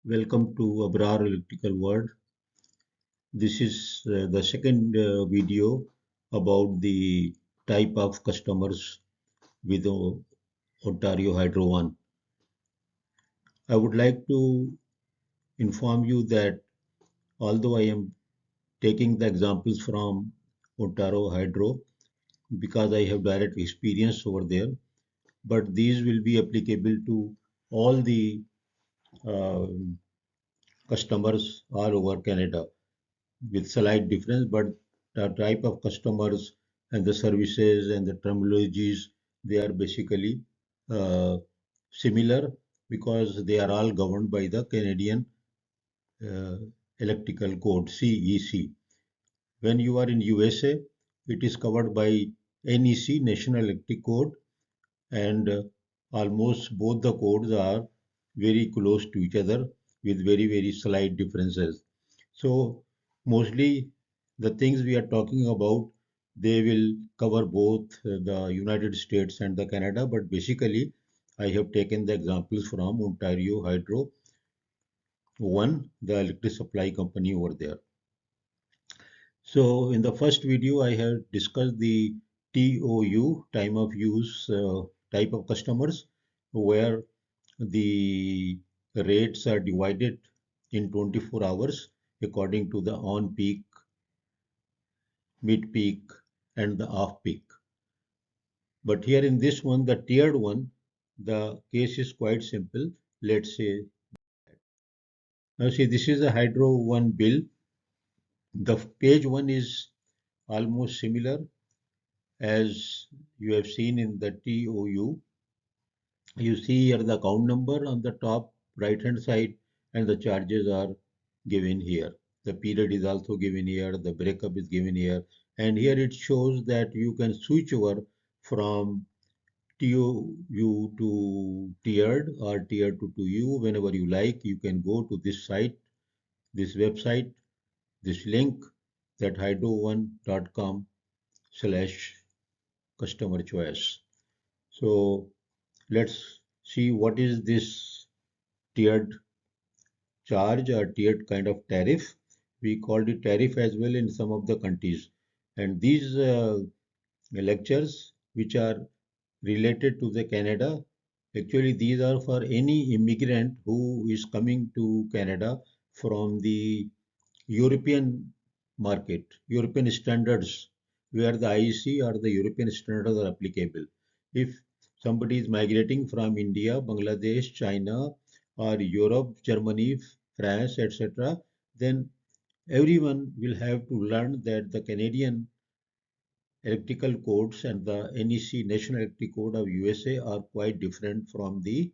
Welcome to Abrar Electrical World. This is the second video about the type of customers with Ontario Hydro One. I would like to inform you that although I am taking the examples from Ontario Hydro because I have direct experience over there, but these will be applicable to all the uh, customers all over Canada, with slight difference, but the type of customers and the services and the terminologies, they are basically uh, similar because they are all governed by the Canadian uh, Electrical Code, CEC. When you are in USA, it is covered by NEC, National Electric Code, and almost both the codes are very close to each other with very slight differences. So mostly the things we are talking about, they will cover both the United States and the Canada, but basically I have taken the examples from Ontario Hydro One, the electric supply company over there. So in the first video, I have discussed the TOU, time of use type of customers, where the rates are divided in 24 hours according to the on-peak, mid-peak, and the off-peak. But here in this one, the tiered one, the case is quite simple. Let's say, now see, this is a Hydro One bill. The page one is almost similar as you have seen in the TOU. You see here the account number on the top right hand side, and the charges are given here. The period is also given here, the breakup is given here, and here it shows that you can switch over from TOU to tiered or tiered to TOU whenever you like. You can go to this site, this website, this link, that hydro1.com slash customer choice. So let's see what is this tiered charge or tiered kind of tariff. We called it tariff as well in some of the countries. And these lectures, which are related to the Canada, actually these are for any immigrant who is coming to Canada from the European market, European standards, where the IEC or the European standards are applicable. If somebody is migrating from India, Bangladesh, China, or Europe, Germany, France, etc., then everyone will have to learn that the Canadian electrical codes and the NEC, National Electric Code of USA, are quite different from the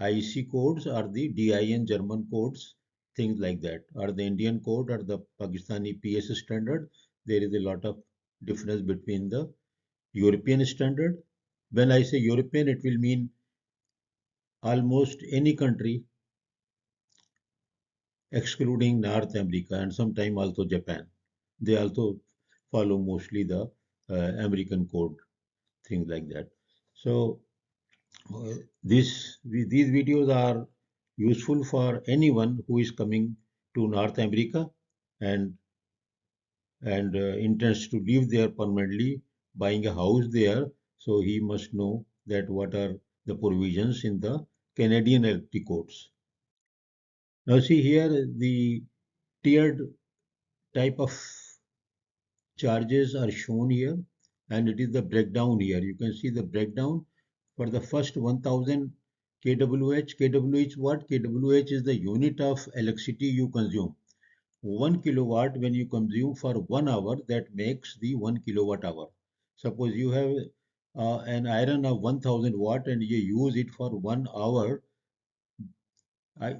IEC codes or the DIN German codes, things like that, or the Indian code or the Pakistani PS standard. There is a lot of difference between the European standard. When I say European, it will mean almost any country excluding North America and sometime also Japan. They also follow mostly the American code, things like that. So these videos are useful for anyone who is coming to North America and intends to live there permanently, buying a house there. So he must know that what are the provisions in the Canadian electric codes. Now see here the tiered type of charges are shown here, and it is the breakdown here. You can see the breakdown for the first 1000 kWh. kWh is what? kWh is the unit of electricity you consume. 1 kilowatt when you consume for 1 hour, that makes the 1 kilowatt hour. Suppose you have an iron of 1000 watt and you use it for 1 hour,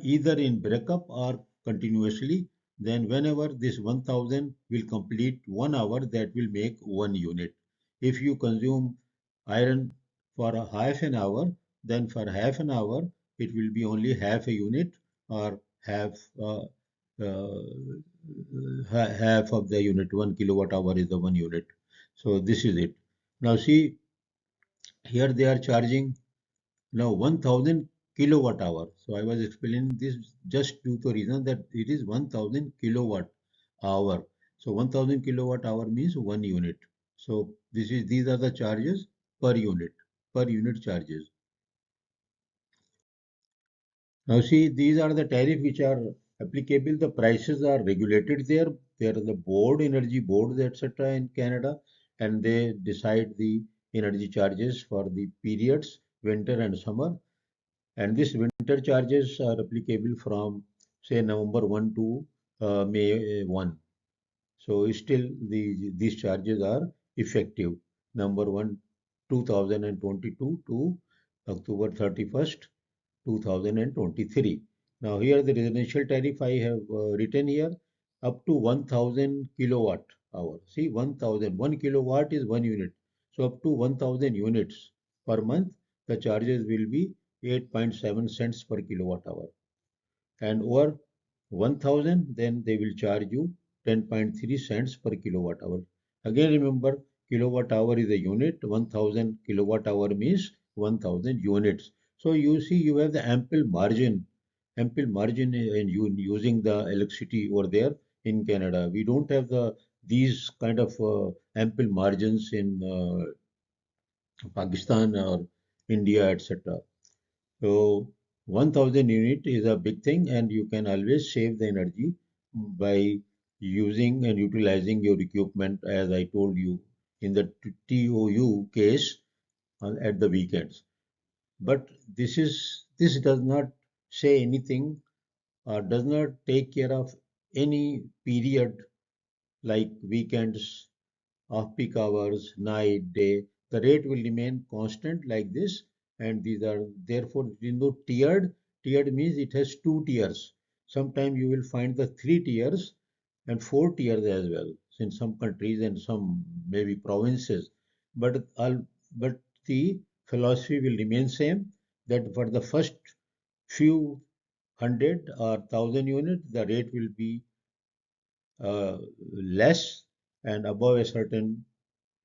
either in breakup or continuously, then whenever this 1000 will complete 1 hour, that will make 1 unit. If you consume iron for a half an hour, then for half an hour it will be only half a unit, or uh, half of the unit. 1 kilowatt hour is the 1 unit. So this is it. Now see, here they are charging now 1000 kilowatt hour. So I was explaining this just due to the reason that it is 1000 kilowatt hour. So 1000 kilowatt hour means 1 unit. So these are the charges per unit charges. Now see, these are the tariff which are applicable. The prices are regulated there. There are the board, energy boards, etc. in Canada, and they decide the energy charges for the periods, winter and summer. And these winter charges are applicable from say November 1 to May 1. So still these charges are effective. Number 1, 2022 to October 31st, 2023. Now here the residential tariff I have written here up to 1000 kilowatt hour. See 1000, 1 kilowatt is 1 unit. So up to 1000 units per month, the charges will be 8.7 cents per kilowatt hour. And over 1000, then they will charge you 10.3 cents per kilowatt hour. Again, remember, kilowatt hour is a unit. 1000 kilowatt hour means 1000 units. So you see, you have the ample margin in using the electricity over there in Canada. We don't have these kind of ample margins in Pakistan or India, etc. So 1000 unit is a big thing, and you can always save the energy by using and utilizing your equipment, as I told you in the TOU case at the weekends. But this does not say anything or does not take care of any period like weekends, off-peak hours, night, day. The rate will remain constant like this, and these are therefore tiered. Tiered means it has two tiers. Sometimes you will find the three tiers and four tiers as well in some countries and some maybe provinces. But but the philosophy will remain same, that for the first few hundred or thousand units, the rate will be less, and above a certain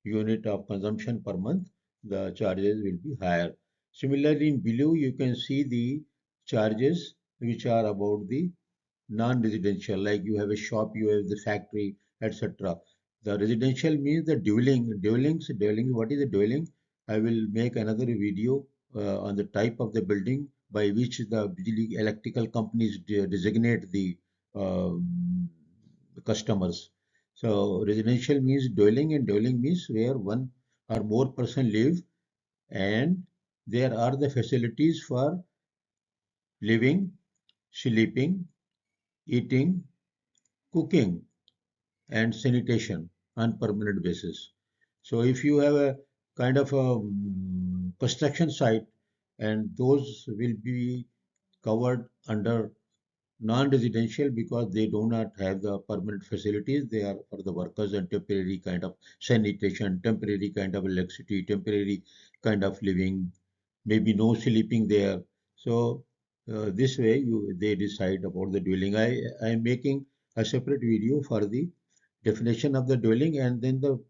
unit of consumption per month, the charges will be higher. Similarly, in below, you can see the charges which are about the non-residential, like you have a shop, you have the factory, etc. The residential means the dwelling. What is a dwelling? I will make another video on the type of the building by which the electrical companies designate the customers. So residential means dwelling, and dwelling means where one or more person live, and there are the facilities for living, sleeping, eating, cooking, and sanitation on permanent basis. So if you have a kind of a construction site, and those will be covered under non-residential because they do not have the permanent facilities. They are for the workers and temporary kind of sanitation, temporary kind of electricity, temporary kind of living, maybe no sleeping there. So this way they decide about the dwelling. I am making a separate video for the definition of the dwelling, and then the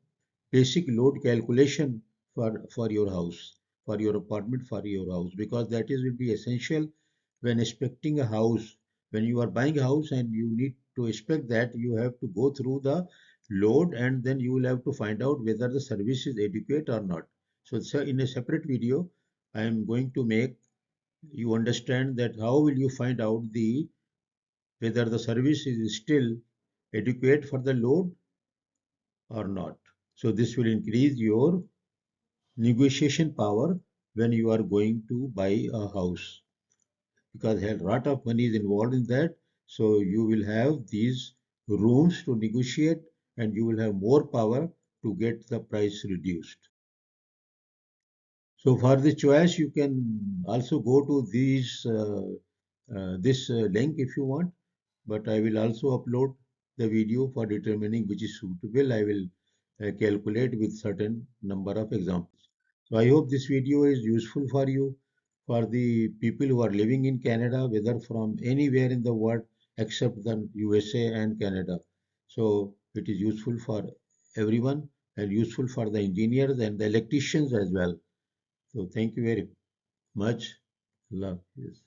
basic load calculation for your house, for your apartment, for your house, because that is will be essential when expecting a house. When you are buying a house and you need to expect that, you have to go through the load, and then you will have to find out whether the service is adequate or not. So in a separate video, I am going to make you understand that how will you find out the whether the service is still adequate for the load or not. So this will increase your negotiation power when you are going to buy a house, because a lot of money is involved in that. So you will have these rooms to negotiate, and you will have more power to get the price reduced. So for the choice, you can also go to this link if you want, but I will also upload the video for determining which is suitable. I will calculate with certain number of examples. So I hope this video is useful for you, for the people who are living in Canada, whether from anywhere in the world except the USA and Canada. So it is useful for everyone, and useful for the engineers and the electricians as well. So thank you very much. Love. Yes.